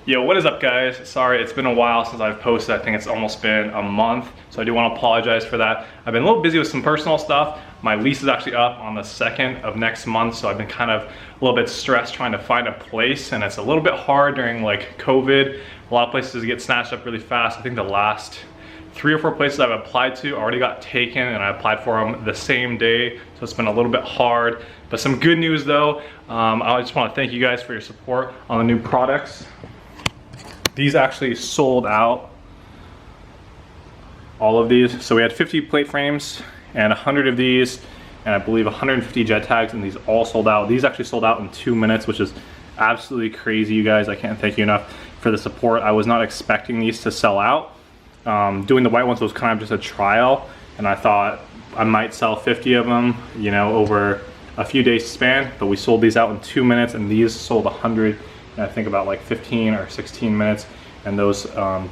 Yo, what is up guys? Sorry, it's been a while since I've posted. I think it's almost been a month, so I do want to apologize for that. I've been a little busy with some personal stuff. My lease is actually up on the 2nd of next month, so I've been kind of a little bit stressed trying to find a place, and it's a little bit hard during like COVID. A lot of places get snatched up really fast. I think the last 3 or 4 places I've applied to already got taken, and I applied for them the same day, so it's been a little bit hard. But some good news though, I just want to thank you guys for your support on the new products. These actually sold out, all of these. So we had 50 plate frames and 100 of these, and I believe 150 jet tags, and these all sold out. These actually sold out in 2 minutes, which is absolutely crazy, you guys. I can't thank you enough for the support. I was not expecting these to sell out. Doing the white ones was kind of just a trial, and I thought I might sell 50 of them, you know, over a few days span, but we sold these out in 2 minutes, and these sold 100 I think about like 15 or 16 minutes, and those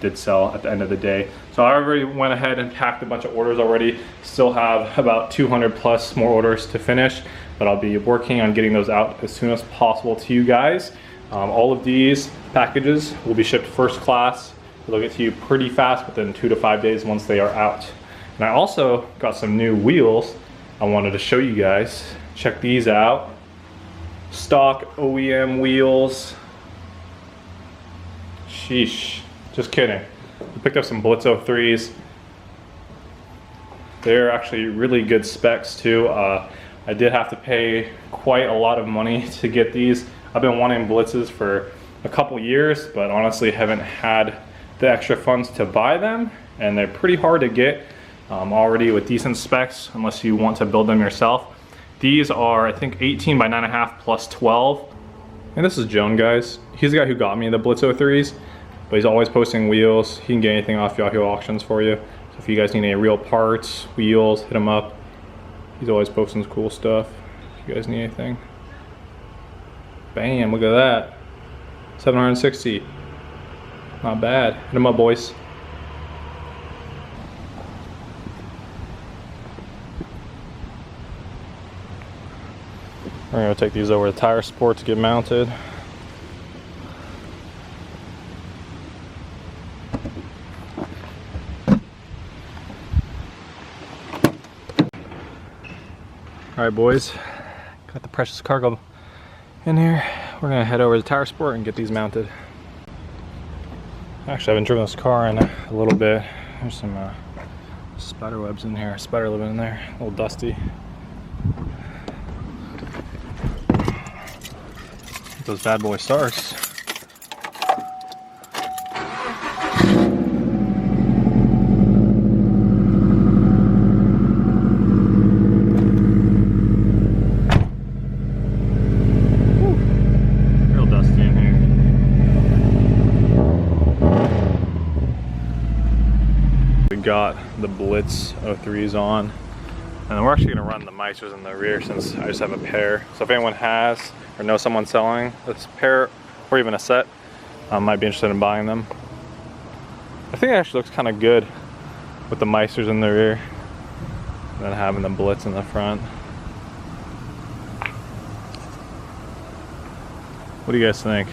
did sell at the end of the day. So I already went ahead and packed a bunch of orders already. Still have about 200 plus more orders to finish, but I'll be working on getting those out as soon as possible to you guys. All of these packages will be shipped first class. They'll get to you pretty fast within 2 to 5 days once they are out. And I also got some new wheels I wanted to show you guys. Check these out. Stock OEM wheels. Sheesh, just kidding. I picked up some Blitz 03s. They're actually really good specs too. I did have to pay quite a lot of money to get these. I've been wanting Blitzes for a couple years, but honestly haven't had the extra funds to buy them, and they're pretty hard to get already with decent specs unless you want to build them yourself. These are, I think, 18 by 9.5 plus 12. And this is Joan, guys. He's the guy who got me the Blitz 03s, but he's always posting wheels. He can get anything off Yahoo Auctions for you. So if you guys need any real parts, wheels, hit him up. He's always posting cool stuff. If you guys need anything. Bam, look at that. 760. Not bad. Hit him up, boys. We're gonna take these over to Tire Sport to get mounted. All right, boys, got the precious cargo in here. We're gonna head over to Tire Sport and get these mounted. Actually, I haven't driven this car in a little bit. There's some spider webs in here, spider living in there, a little dusty. Those bad boy stars. Real dusty in here. We got the Blitz 03s on, and we're actually gonna run the Meisters in the rear since I just have a pair. So if anyone has or know someone selling this pair or even a set, might be interested in buying them. I think it actually looks kind of good with the Meisters in the rear and then having the Blitz in the front. What do you guys think?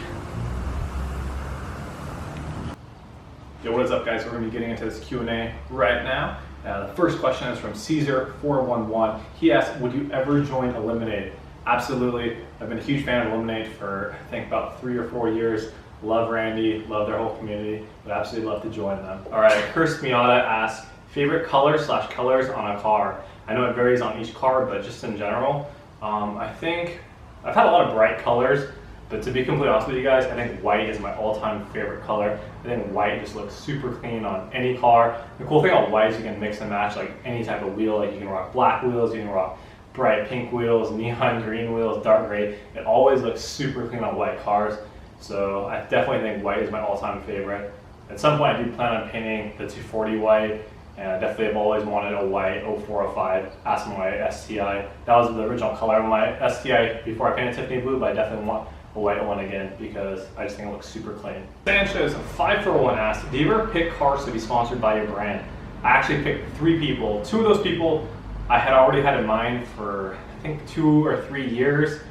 Yo, what is up guys? We're going to be getting into this Q&A right now. The first question is from Caesar411. He asked, would you ever join Eliminate? Absolutely. I've been a huge fan of Eliminate for I think about 3 or 4 years. Love Randy, love their whole community, would absolutely love to join them. All right, Chris Miata asks, favorite colors on a car? I know it varies on each car, but just in general, I think I've had a lot of bright colors, but to be completely honest with you guys, I think white is my all-time favorite color. I think white just looks super clean on any car. The cool thing about white is you can mix and match like any type of wheel. Like you can rock black wheels, you can rock bright pink wheels, neon green wheels, dark gray. It always looks super clean on white cars. So I definitely think white is my all-time favorite. At some point I do plan on painting the 240 white, and I definitely have always wanted a white 0405 Aspen White STI. That was the original color of my STI before I painted Tiffany blue, but I definitely want a white one again because I just think it looks super clean. Sanchez 541 asked, do you ever pick cars to be sponsored by your brand? I actually picked 3 people. 2 of those people I had already had in mind for I think 2 or 3 years,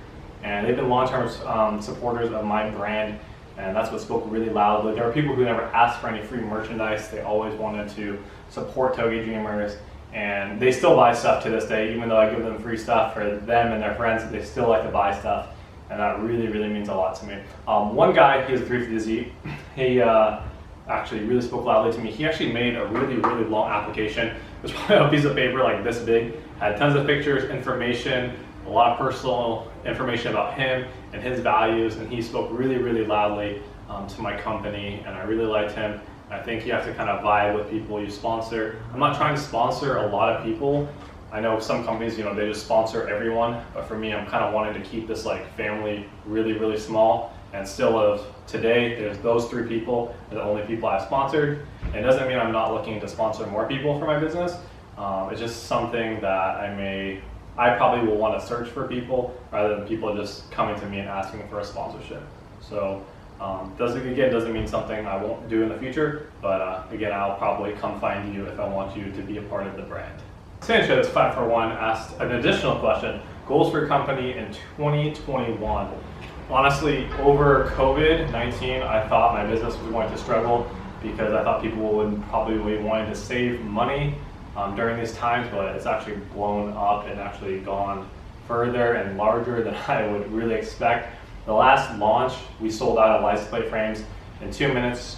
and they've been long-term supporters of my brand and that's what spoke really loudly. There were people who never asked for any free merchandise. They always wanted to support Togi Dreamers, and they still buy stuff to this day. Even though I give them free stuff for them and their friends, they still like to buy stuff, and that really, really means a lot to me. One guy, he has a 350Z, he actually really spoke loudly to me. He actually made a really, really long application. It was probably a piece of paper like this big, had tons of pictures, information, a lot of personal information about him and his values, and he spoke really, really loudly to my company, and I really liked him. I think you have to kind of vibe with people you sponsor. I'm not trying to sponsor a lot of people. I know some companies, you know, they just sponsor everyone, but for me, I'm kind of wanting to keep this like family really, really small, and still of today, there's those 3 people are the only people I've sponsored. It doesn't mean I'm not looking to sponsor more people for my business. It's just something that I probably will want to search for people rather than people just coming to me and asking for a sponsorship. So doesn't mean something I won't do in the future, but again, I'll probably come find you if I want you to be a part of the brand. Sanchez 541 asked an additional question: goals for your company in 2021. Honestly, over COVID-19, I thought my business was going to struggle because I thought people would probably be wanting to save money during these times, but it's actually blown up and actually gone further and larger than I would really expect. The last launch, we sold out of license plate frames in 2 minutes,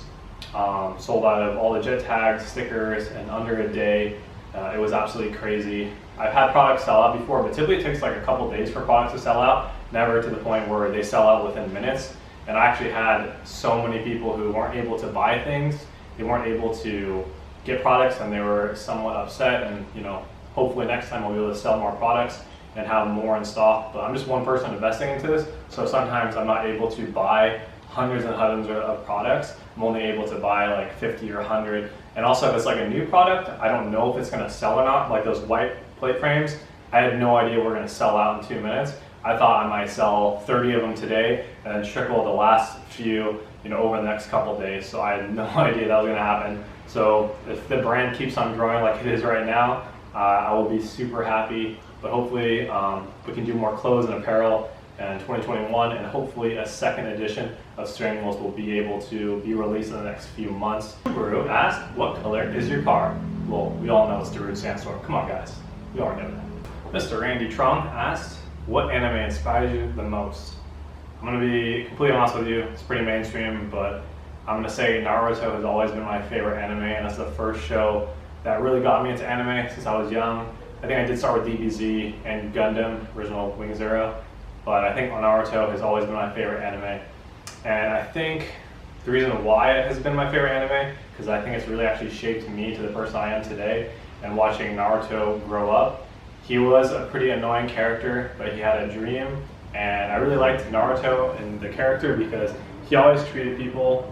sold out of all the jet tags, stickers in under a day. It was absolutely crazy. I've had products sell out before, but typically it takes like a couple days for products to sell out, never to the point where they sell out within minutes. And I actually had so many people who weren't able to buy things, they weren't able to get products, and they were somewhat upset. And you know, hopefully next time I'll be able to sell more products and have more in stock. But I'm just one person investing into this, so sometimes I'm not able to buy hundreds and hundreds of products. I'm only able to buy like 50 or 100. And also, if it's like a new product, I don't know if it's going to sell or not. Like those white plate frames, I had no idea we're going to sell out in 2 minutes. I thought I might sell 30 of them today and then trickle the last few, you know, over the next couple of days. So I had no idea that was going to happen. So if the brand keeps on growing like it is right now, I will be super happy. But hopefully we can do more clothes and apparel in 2021, and hopefully a second edition of steering wheels will be able to be released in the next few months. Subaru asked, what color is your car? Well, we all know it's the root stands for. Come on guys, we all know that. Mr. Randy Trump asked, what anime inspires you the most? I'm going to be completely honest with you, it's pretty mainstream, but I'm going to say Naruto has always been my favorite anime, and that's the first show that really got me into anime since I was young. I think I did start with DBZ and Gundam, original Wing Zero, but I think Naruto has always been my favorite anime. And I think the reason why it has been my favorite anime, because I think it's really actually shaped me to the person I am today. And watching Naruto grow up, he was a pretty annoying character, but he had a dream. And I really liked Naruto and the character because he always treated people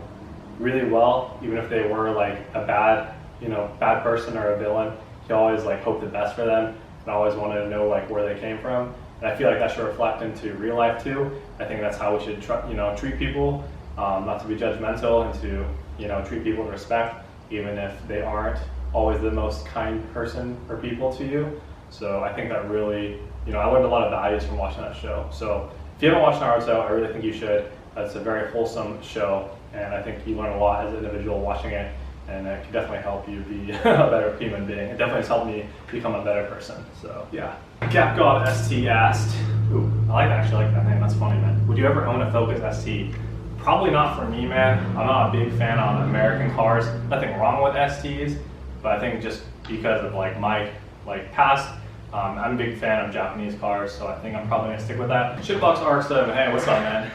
really well, even if they were like a bad person or a villain. He always like hoped the best for them and always wanted to know like where they came from. And I feel like that should reflect into real life too. I think that's how we should treat people, not to be judgmental, and to treat people with respect, even if they aren't always the most kind person or people to you. So I think that really, I learned a lot of values from watching that show. So if you haven't watched Naruto, I really think you should. It's a very wholesome show, and I think you learn a lot as an individual watching it, and it can definitely help you be a better human being. It definitely has helped me become a better person. So yeah. Gap God ST asked, ooh, I actually like that name, that's funny, man. Would you ever own a Focus ST? Probably not for me, man. I'm not a big fan on American cars. Nothing wrong with STs, but I think just because of my past, I'm a big fan of Japanese cars, so I think I'm probably gonna stick with that. Shitbox R7, hey, what's up, man?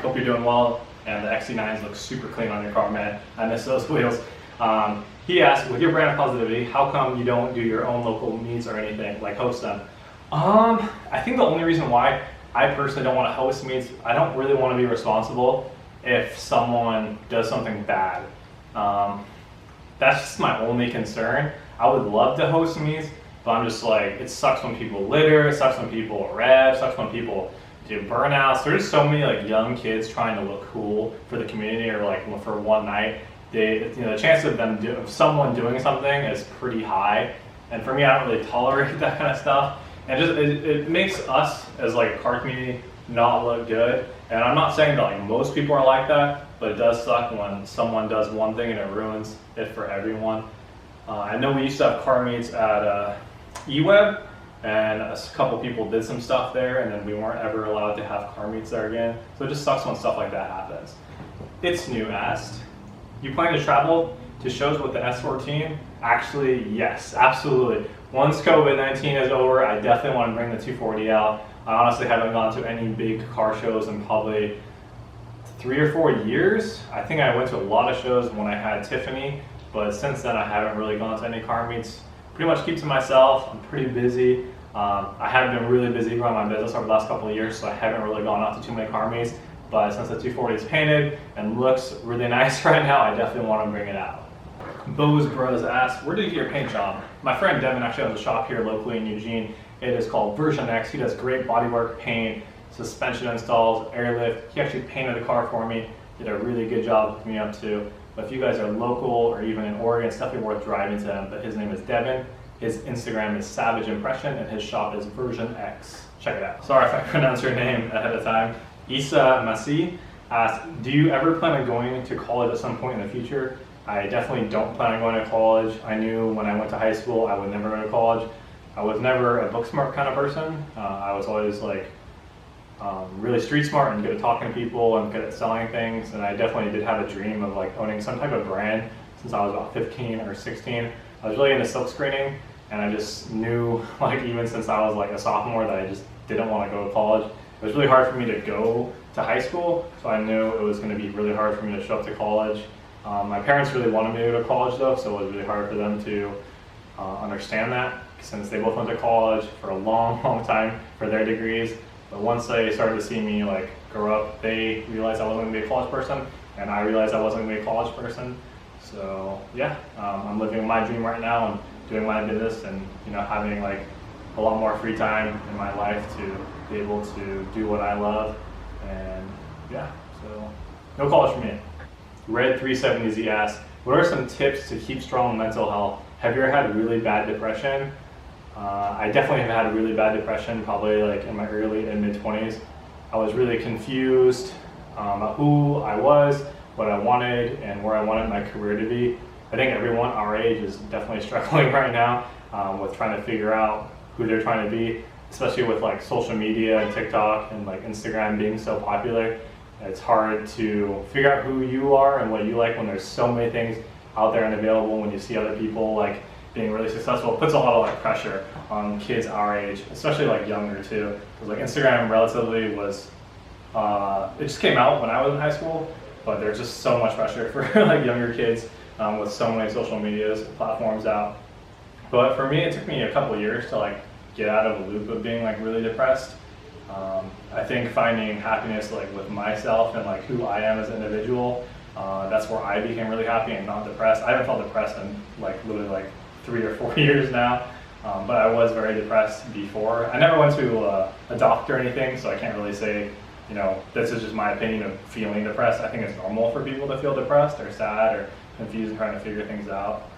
Hope you're doing well. And the XC90s look super clean on your car, man. I miss those wheels. He asked, with your brand of positivity, how come you don't do your own local meets or anything, like host them? I think the only reason why I personally don't want to host meets, I don't really want to be responsible if someone does something bad. That's just my only concern. I would love to host meets, but I'm just like, it sucks when people litter, it sucks when people rev, it sucks when people do burnouts. There's so many young kids trying to look cool for the community or for one night. The chance of someone doing something is pretty high, and for me, I don't really tolerate that kind of stuff. And it makes us as a car community not look good. And I'm not saying that most people are like that, but it does suck when someone does one thing and it ruins it for everyone. I know we used to have car meets at eWeb, and a couple people did some stuff there, and then we weren't ever allowed to have car meets there again. So it just sucks when stuff like that happens. It's New asked, you plan to travel to shows with the S14? Actually, yes, absolutely. Once COVID-19 is over, I definitely want to bring the 240 out. I honestly haven't gone to any big car shows in probably 3 or 4 years. I think I went to a lot of shows when I had Tiffany, but since then I haven't really gone to any car meets. Pretty much keep to myself. I'm pretty busy. I have been really busy growing my business over the last couple of years, so I haven't really gone out to too many car meets. But since the 240 is painted and looks really nice right now, I definitely want to bring it out. Bose Bros asked, where did you get your paint job? My friend Devin actually has a shop here locally in Eugene. It is called Version X. He does great bodywork, paint, suspension installs, airlift. He actually painted the car for me. Did a really good job hooking me up too. But if you guys are local or even in Oregon, it's definitely worth driving to him. But his name is Devin. His Instagram is Savage Impression, and his shop is Version X. Check it out. Sorry if I pronounced your name ahead of time. Isa Masi asked, do you ever plan on going to college at some point in the future? I definitely don't plan on going to college. I knew when I went to high school I would never go to college. I was never a book smart kind of person. I was always like really street smart and good at talking to people and good at selling things, and I definitely did have a dream of like owning some type of brand since I was about 15 or 16. I was really into silk screening, and I just knew, like, even since I was like a sophomore, that I just didn't want to go to college. It was really hard for me to go to high school, so I knew it was going to be really hard for me to show up to college. My parents really wanted me to go to college though, so it was really hard for them to understand that, since they both went to college for a long time for their degrees. But once they started to see me like grow up, they realized I wasn't going to be a college person, and I realized I wasn't going to be a college person. So yeah, I'm living my dream right now and doing my business, and having like a lot more free time in my life to be able to do what I love. And yeah, so no college for me. Red 370Z asks, what are some tips to keep strong mental health? Have you ever had really bad depression? I definitely have had really bad depression, probably like in my early and mid 20s. I was really confused about who I was, what I wanted, and where I wanted my career to be. I think everyone our age is definitely struggling right now with trying to figure out who they're trying to be, especially with like social media and TikTok and like Instagram being so popular. It's hard to figure out who you are and what you like when there's so many things out there and available. When you see other people like being really successful, it puts a lot of like pressure on kids our age, especially like younger too. Because like Instagram relatively was, it just came out when I was in high school, but there's just so much pressure for like younger kids with so many social medias platforms out. But for me, it took me a couple of years to like get out of a loop of being like really depressed. I think finding happiness like with myself and like who I am as an individual, that's where I became really happy and not depressed. I haven't felt depressed in like literally like 3 or 4 years now, but I was very depressed before. I never went to a doctor or anything, so I can't really say, this is just my opinion of feeling depressed. I think it's normal for people to feel depressed or sad or confused and trying to figure things out.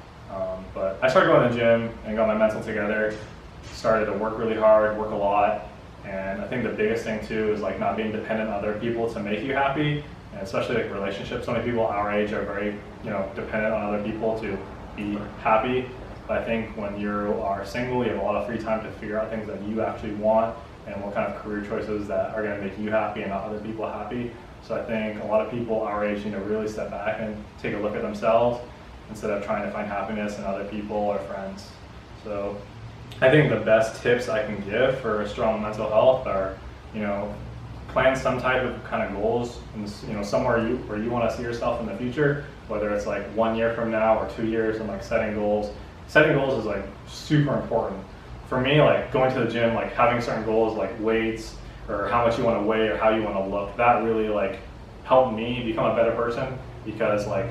But I started going to the gym and got my mental together, started to work really hard, work a lot. And I think the biggest thing too is like not being dependent on other people to make you happy, and especially like relationships. So many people our age are very, dependent on other people to be happy. But I think when you are single, you have a lot of free time to figure out things that you actually want and what kind of career choices that are going to make you happy and not other people happy. So I think a lot of people our age, really step back and take a look at themselves instead of trying to find happiness in other people or friends. So I think the best tips I can give for strong mental health are, plan some type of kind of goals, and somewhere where you want to see yourself in the future, whether it's like 1 year from now or 2 years, and like setting goals. Setting goals is like super important. For me, like going to the gym, like having certain goals like weights or how much you want to weigh or how you want to look, that really like helped me become a better person, because like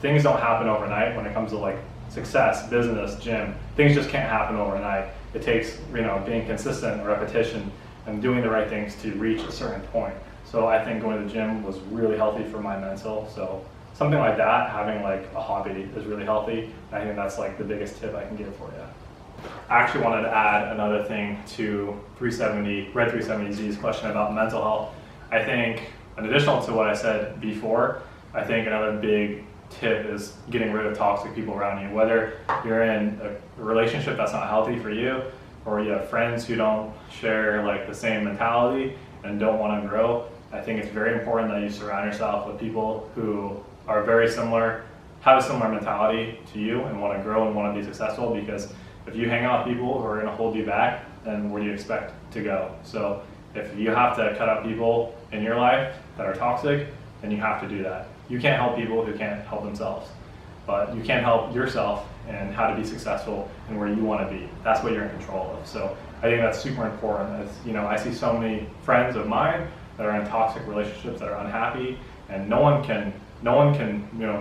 things don't happen overnight when it comes to like success, business, gym. Things just can't happen overnight. It takes, being consistent, repetition, and doing the right things to reach a certain point. So I think going to the gym was really healthy for my mental. So something like that, having like a hobby is really healthy. I think that's like the biggest tip I can give for you. I actually wanted to add another thing to Red 370Z's question about mental health. I think, in addition to what I said before, I think another big tip is getting rid of toxic people around you. Whether you're in a relationship that's not healthy for you, or you have friends who don't share like the same mentality and don't want to grow, I think it's very important that you surround yourself with people who are very similar, have a similar mentality to you, and want to grow and want to be successful. Because if you hang out with people who are going to hold you back, then where do you expect to go? So if you have to cut out people in your life that are toxic, then you have to do that. You can't help people who can't help themselves, but you can help yourself and how to be successful and where you want to be. That's what you're in control of. So I think that's super important. As you know, I see so many friends of mine that are in toxic relationships that are unhappy, and no one can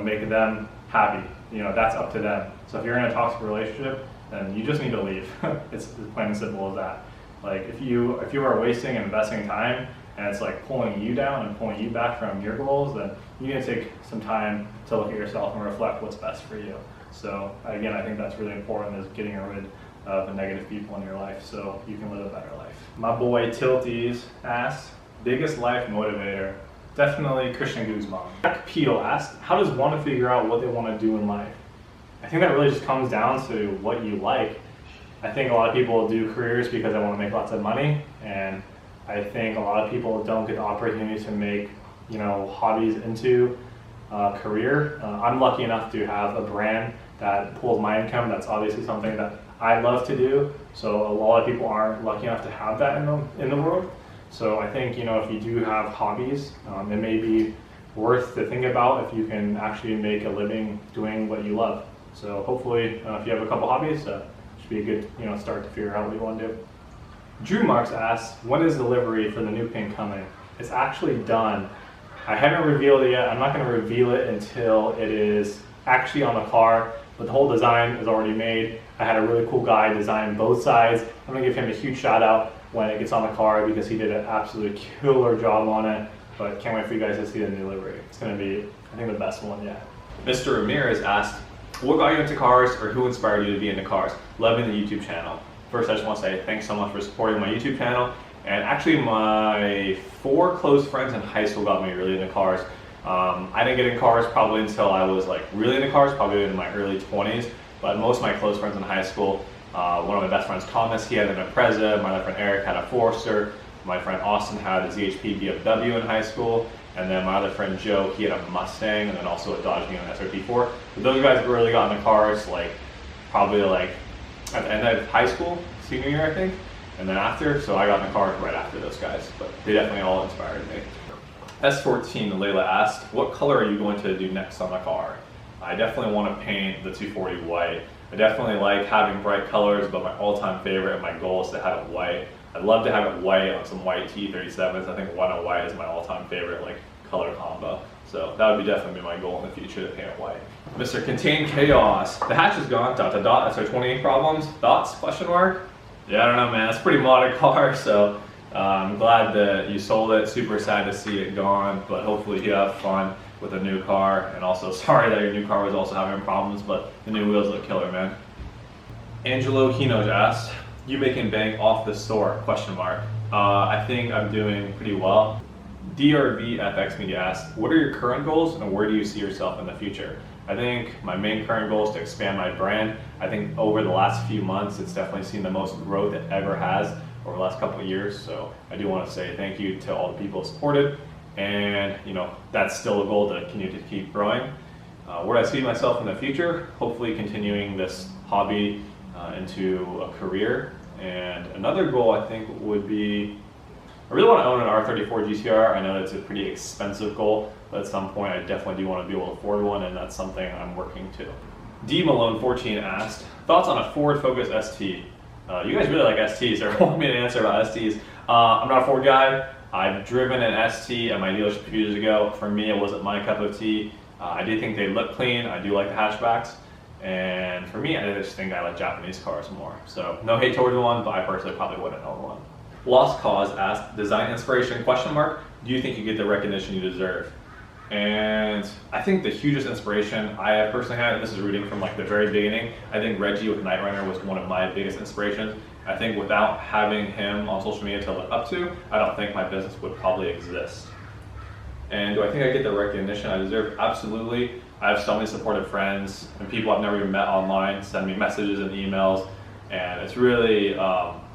make them happy. That's up to them. So if you're in a toxic relationship, then you just need to leave. It's plain and simple as that. Like if you are wasting and investing time and it's like pulling you down and pulling you back from your goals, then you need to take some time to look at yourself and reflect what's best for you. So again, I think that's really important, is getting rid of the negative people in your life so you can live a better life. My boy Tilties asked, biggest life motivator? Definitely Christian Guzman. Jack Peel asked, how does one figure out what they want to do in life? I think that really just comes down to what you like. I think a lot of people do careers because they want to make lots of money, and I think a lot of people don't get the opportunity to make hobbies into a career. I'm lucky enough to have a brand that pulls my income. That's obviously something that I love to do. So a lot of people aren't lucky enough to have that in the world. So I think if you do have hobbies, it may be worth to think about if you can actually make a living doing what you love. So hopefully, if you have a couple hobbies, should be a good start to figure out what you want to do. Drew Marks asks, when is delivery for the new pin coming? It's actually done. I haven't revealed it yet. I'm not going to reveal it until it is actually on the car, but the whole design is already made. I had a really cool guy design both sides. I'm going to give him a huge shout out when it gets on the car because he did an absolutely killer job on it. But can't wait for you guys to see the new livery. It's going to be, I think, the best one yet. Mr. Ramirez asked, what got you into cars, or who inspired you to be into cars? Loving the YouTube channel. First, I just want to say thanks so much for supporting my YouTube channel. And actually, my 4 close friends in high school got me really into cars. I didn't get in cars probably until I was really into cars, probably in my early 20s. But most of my close friends in high school, one of my best friends, Thomas, he had an Impreza. My other friend Eric had a Forester. My friend Austin had a ZHP BMW in high school. And then my other friend Joe, he had a Mustang, and then also a Dodge Neon SRT4. But those guys really got into cars probably at the end of high school, senior year I think, and then after. So I got in the cars right after those guys, but they definitely all inspired me. S14 Layla asked, what color are you going to do next on the car? I definitely want to paint the 240 white. I definitely like having bright colors, but my all-time favorite and my goal is to have it white. I'd love to have it white on some white T37s. I think white on white is my all-time favorite color combo. So that would be definitely my goal in the future, to paint it white. Mr. Contain Chaos. The hatch is gone, ... SR28 problems, thoughts, question mark? Yeah, I don't know, man. It's a pretty modern car, so I'm glad that you sold it. Super sad to see it gone, but hopefully you have fun with a new car. And also sorry that your new car was also having problems, but the new wheels look killer, man. Angelo Hinoj asked, you making bank off the store, question mark? I think I'm doing pretty well. DRV FX Media asked, what are your current goals and where do you see yourself in the future? I think my main current goal is to expand my brand. I think over the last few months, it's definitely seen the most growth it ever has over the last couple of years. So I do want to say thank you to all the people who supported. And that's still a goal to continue to keep growing. Where I see myself in the future, hopefully continuing this hobby into a career. And another goal I think would be, I really want to own an R34 GTR. I know that's a pretty expensive goal, but at some point I definitely do want to be able to afford one, and that's something I'm working to. D Malone 14 asked, thoughts on a Ford Focus ST? You guys really like STs, or want me to answer about STs. I'm not a Ford guy. I've driven an ST at my dealership a few years ago. For me, it wasn't my cup of tea. I do think they look clean. I do like the hatchbacks. And for me, I just think I like Japanese cars more. So no hate towards one, but I personally probably wouldn't own one. Lost Cause asked, design inspiration, question mark, do you think you get the recognition you deserve? And I think the hugest inspiration I have personally had, and this is rooting from the very beginning, I think Reggie with Night Runner was one of my biggest inspirations. I think without having him on social media to look up to, I don't think my business would probably exist. And do I think I get the recognition I deserve? Absolutely. I have so many supportive friends and people I've never even met online send me messages and emails, and it's really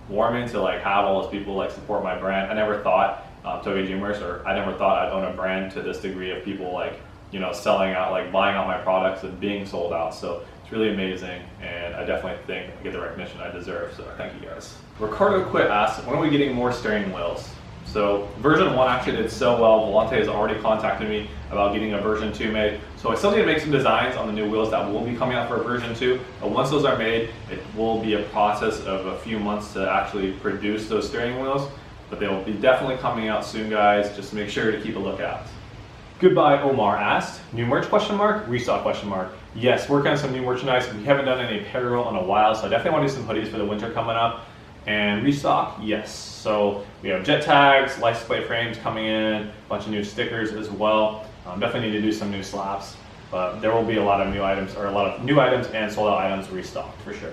warming to like have all those people like support my brand. I never thought Toge Dreamers, or I never thought I'd own a brand to this degree of people like, you know, selling out, like buying out my products and being sold out. So it's really amazing, and I definitely think I get the recognition I deserve, so thank you guys. Ricardo Quit asks, when are we getting more steering wheels? So version 1 actually did so well. Volante has already contacted me about getting a version 2 made. So I still need to make some designs on the new wheels that will be coming out for version 2. But once those are made, it will be a process of a few months to actually produce those steering wheels. But they will be definitely coming out soon, guys. Just make sure to keep a lookout. Goodbye Omar asked, new merch question mark, restock question mark. Yes, working on some new merchandise. We haven't done any apparel in a while, so I definitely want to do some hoodies for the winter coming up. And restock, yes. So we have jet tags, license plate frames coming in, a bunch of new stickers as well. Definitely need to do some new slaps, but there will be a lot of new items, or a lot of new items and sold out items restocked for sure.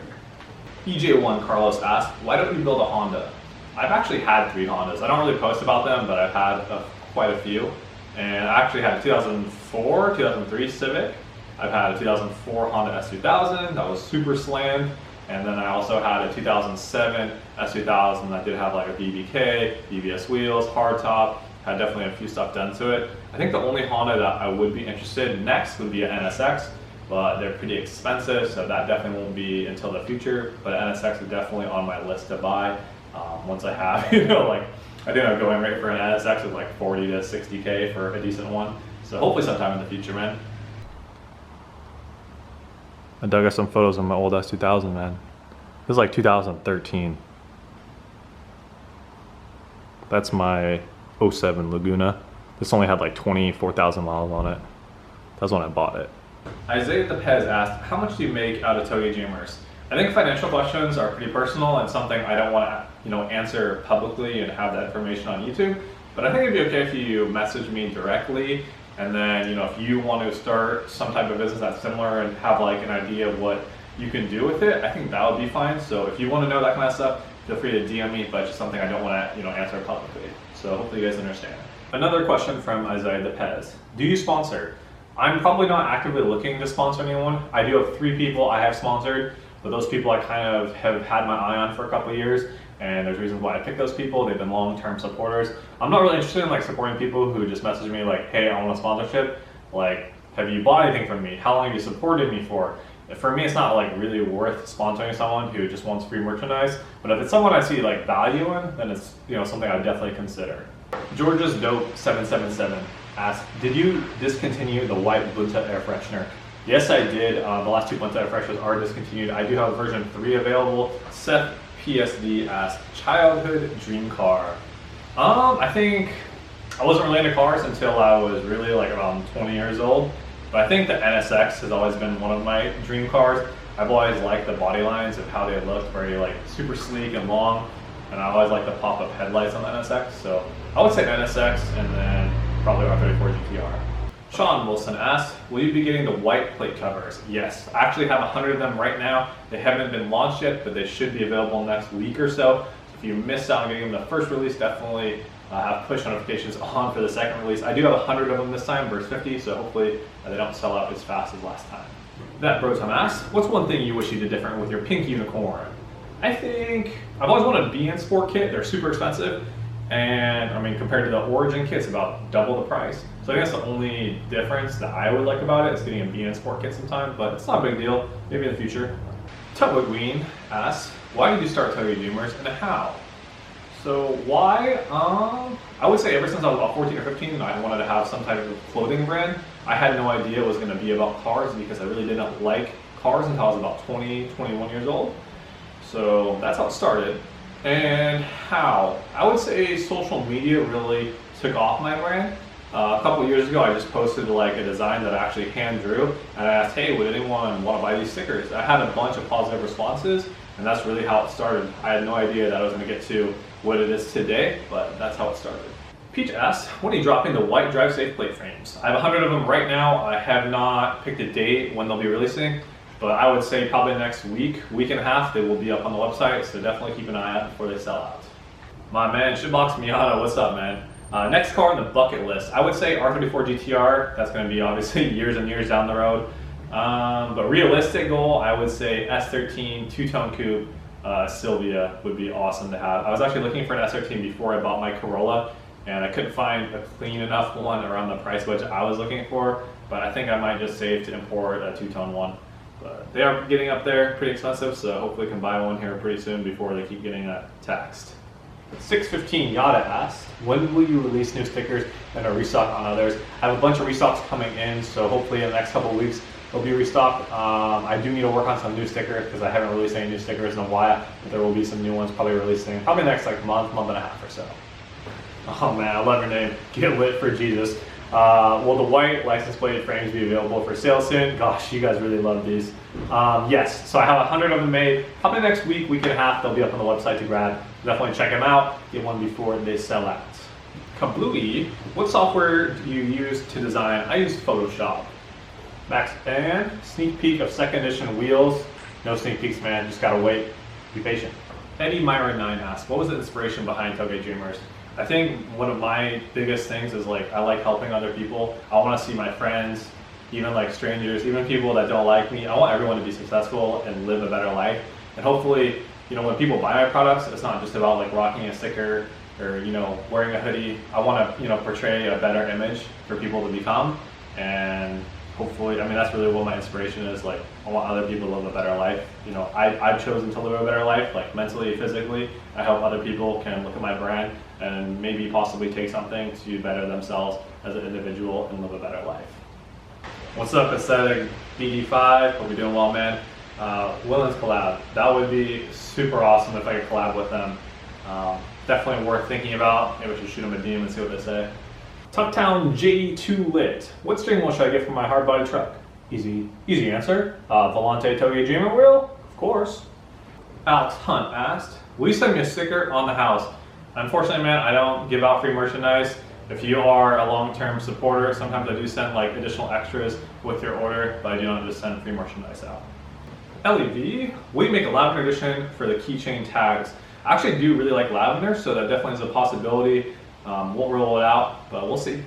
EJ1 Carlos asked, why don't you build a Honda? I've actually had 3 Hondas. I don't really post about them, but I've had quite a few. And I actually had a 2004, 2003 Civic. I've had a 2004 Honda S2000 that was super slammed. And then I also had a 2007 S2000 that did have like a BBK, BBS wheels, hardtop, had definitely a few stuff done to it. I think the only Honda that I would be interested in next would be an NSX, but they're pretty expensive, so that definitely won't be until the future. But an NSX is definitely on my list to buy once I have, you know, like I think I'm going right for an NSX with like 40 to 60K for a decent one. So hopefully sometime in the future, man. I dug up some photos of my old S2000, man. It was like 2013. That's my 07 Laguna. This only had like 24,000 miles on it. That's when I bought it. Isaiah Tepez asked, how much do you make out of Toge Dreamers? I think financial questions are pretty personal and something I don't want to, you know, answer publicly and have that information on YouTube. But I think it'd be okay if you message me directly. And then, you know, if you want to start some type of business that's similar and have like an idea of what you can do with it, I think that would be fine. So if you want to know that kind of stuff, feel free to DM me, but it's just something I don't want to, you know, answer publicly. So hopefully you guys understand. Another question from Isaiah Depez. Do you sponsor? I'm probably not actively looking to sponsor anyone. I do have 3 people I have sponsored, but those people I kind of have had my eye on for a couple of years. And there's reasons why I picked those people. They've been long-term supporters. I'm not really interested in like supporting people who just message me like, hey, I want a sponsorship. Like, have you bought anything from me? How long have you supported me for? For me, it's not like really worth sponsoring someone who just wants free merchandise. But if it's someone I see like value in, then it's, you know, something I'd definitely consider. George's Dope 777 asked, did you discontinue the white Bunta air freshener? Yes, I did. The last 2 Bunta air fresheners are discontinued. I do have version 3 available. Seth PSD asked, childhood dream car. I think I wasn't really into cars until I was really like around 20 years old. But I think the NSX has always been one of my dream cars. I've always liked the body lines of how they looked, very like super sleek and long. And I always liked the pop-up headlights on the NSX. So I would say NSX and then probably R34 GTR. Sean Wilson asked, will you be getting the white plate covers? Yes, I actually have 100 of them right now. They haven't been launched yet, but they should be available next week or so. If you missed out on getting them the first release, definitely have push notifications on for the second release. I do have 100 of them this time versus 50, so hopefully they don't sell out as fast as last time. That Brotom asks, what's one thing you wish you did different with your pink unicorn? I think I've always wanted a BN Sport kit. They're super expensive. And I mean, compared to the Origin kit, it's about double the price. So I guess the only difference that I would like about it is getting a BN Sport kit sometime, but it's not a big deal. Maybe in the future. Tutwood Queen asks, why did you start Toge Dreamers and how? So why? I would say ever since I was about 14 or 15, I wanted to have some type of clothing brand. I had no idea it was going to be about cars because I really didn't like cars until I was about 20, 21 years old. So that's how it started. And how? I would say social media really took off my brand. A couple years ago, I just posted like a design that I actually hand drew, and I asked, hey, would anyone want to buy these stickers? I had a bunch of positive responses, and that's really how it started. I had no idea that I was going to get to what it is today, but that's how it started. Peach asks, when are you dropping the white drive safe plate frames? I have 100 of them right now. I have not picked a date when they'll be releasing, but I would say probably next week, week and a half, they will be up on the website, so definitely keep an eye out before they sell out. My man, Shitbox Miata, what's up, man? Next car on the bucket list, I would say R34 GTR. That's going to be obviously years and years down the road. But realistic goal, I would say S13 two-tone coupe Sylvia would be awesome to have. I was actually looking for an S13 before I bought my Corolla, and I couldn't find a clean enough one around the price budget I was looking for. But I think I might just save to import a two-tone one. But they are getting up there, pretty expensive, so hopefully I can buy one here pretty soon before they keep getting taxed. 615 Yada asked, when will you release new stickers and a restock on others? I have a bunch of restocks coming in, so hopefully in the next couple of weeks they'll be restocked. I do need to work on some new stickers because I haven't released any new stickers in a while, but there will be some new ones probably releasing probably next like month and a half or so. Oh man, I love your name. Get lit for Jesus. Will the white license plate frames be available for sale soon? Gosh, you guys really love these. Yes, so I have 100 of them made. Probably next week, week and a half, they'll be up on the website to grab. Definitely check them out. Get one before they sell out. Kablooey, what software do you use to design? I use Photoshop. Max and sneak peek of second edition wheels. No sneak peeks, man. Just gotta wait. Be patient. Eddie Myron 9 asks, what was the inspiration behind Tailgate Dreamers? I think one of my biggest things is like I like helping other people. I want to see my friends, even like strangers, even people that don't like me. I want everyone to be successful and live a better life. And hopefully, you know, when people buy my products, it's not just about like rocking a sticker or, you know, wearing a hoodie. I want to, you know, portray a better image for people to become. And hopefully, I mean, that's really what my inspiration is. Like, I want other people to live a better life. You know, I've chosen to live a better life, like mentally, physically. I hope other people can look at my brand and maybe possibly take something to better themselves as an individual and live a better life. What's up, Aesthetic BD5? Hope you're doing well, man. Willen's collab. That would be super awesome if I could collab with them. Definitely worth thinking about. Maybe I should shoot them a DM and see what they say. Tucktown J2 Lit. What steering wheel should I get for my hard body truck? Easy answer. Volante Tailgate Dreamer wheel? Of course. Alex Hunt asked, will you send me a sticker on the house? Unfortunately, man, I don't give out free merchandise. If you are a long-term supporter, sometimes I do send like additional extras with your order, but I do not just send free merchandise out. LEV, will you make a lavender edition for the keychain tags? I actually do really like lavender, so that definitely is a possibility. Won't roll it out, but we'll see.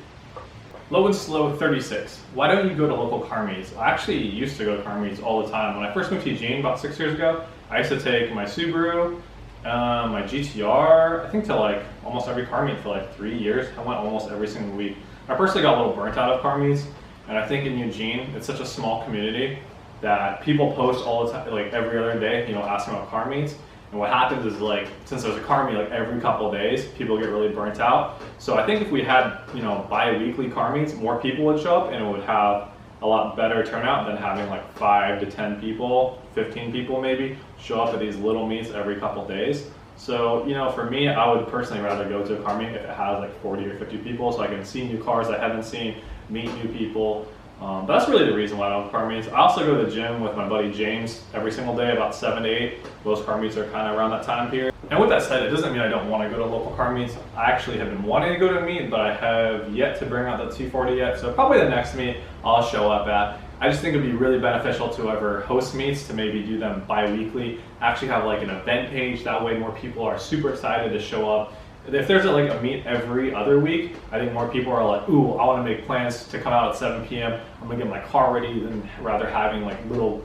Low and Slow 36. Why don't you go to local car meets? I actually used to go to car meets all the time. When I first moved to Eugene about 6 years ago, I used to take my Subaru, my GTR, I think to like almost every car meet for like 3 years. I went almost every single week. I personally got a little burnt out of car meets, and I think in Eugene, it's such a small community that people post all the time, like every other day, you know, asking about car meets. And what happens is like, since there's a car meet like every couple of days, people get really burnt out. So I think if we had, you know, bi-weekly car meets, more people would show up and it would have a lot better turnout than having like 5 to 10 people, 15 people maybe, show up at these little meets every couple of days. So, you know, for me, I would personally rather go to a car meet if it has like 40 or 50 people so I can see new cars I haven't seen, meet new people. But that's really the reason why I don't car meets. I also go to the gym with my buddy James every single day, about 7 to 8. Those car meets are kind of around that time period. And with that said, it doesn't mean I don't want to go to local car meets. I actually have been wanting to go to a meet, but I have yet to bring out the 240 yet. So probably the next meet I'll show up at. I just think it'd be really beneficial to whoever hosts meets to maybe do them bi-weekly. Actually have like an event page. That way more people are super excited to show up. If there's like a meet every other week, I think more people are like, ooh, I want to make plans to come out at 7 p.m. I'm gonna get my car ready, than rather having like little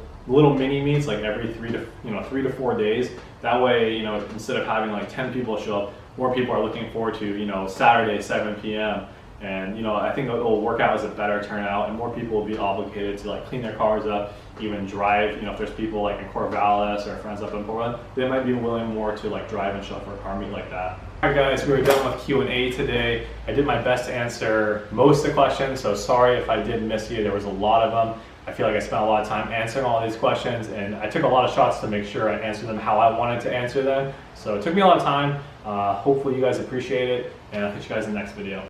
mini meets like every 3 to 4 days. That way, you know, instead of having like 10 people show up, more people are looking forward to, you know, Saturday 7 p.m. And you know, I think it will work out as a better turnout, and more people will be obligated to like clean their cars up, even drive. You know, if there's people like in Corvallis or friends up in Portland, they might be willing more to like drive and show up for a car meet like that. Alright guys, we are done with Q&A today. I did my best to answer most of the questions, so sorry if I did miss you. There was a lot of them. I feel like I spent a lot of time answering all of these questions, and I took a lot of shots to make sure I answered them how I wanted to answer them. So it took me a lot of time. Hopefully you guys appreciate it, and I'll catch you guys in the next video.